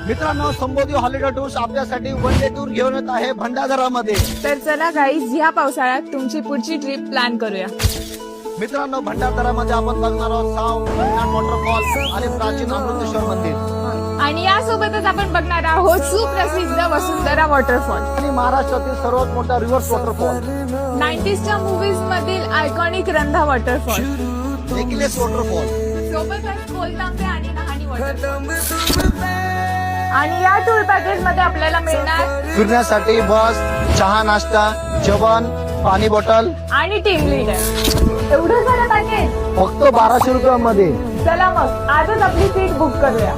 मित्रांनो, sambodhi holiday tours आपल्यासाठी one day tour घेऊन येत आहे भंडारदरामध्ये. तर चला गाईज, ह्या पावसाळ्यात तुमची पुढची ट्रिप प्लॅन करूया. मित्रांनो, भंडारदरामध्ये आपण बघणार आहोत साव वॉटरफॉल आणि प्राचीन अमृतेश्वर मंदिर, आणि यासोबतच आपण बघणार आहोत सुप्रसिद्ध वसुंधरा वॉटरफॉल आणि महाराष्ट्रातील सर्वात मोठा रिव्हर्स वॉटरफॉल, 90sच्या मूवीज मधील iconic Randha waterfall, necklace waterfall, सोबतच कोलतांबे आणि नहाणी वॉटरफॉल. आणि या टूर पॅकेज मध्ये आपल्याला मिळणार फिरण्यासाठी बस, चहा, नाश्ता, जेवण, पाणी बॉटल आणि टीम लीडर. एवढं सारं पॅकेज फक्त 1200 रुपयामध्ये. चला मग आजच आपली सीट बुक करूया.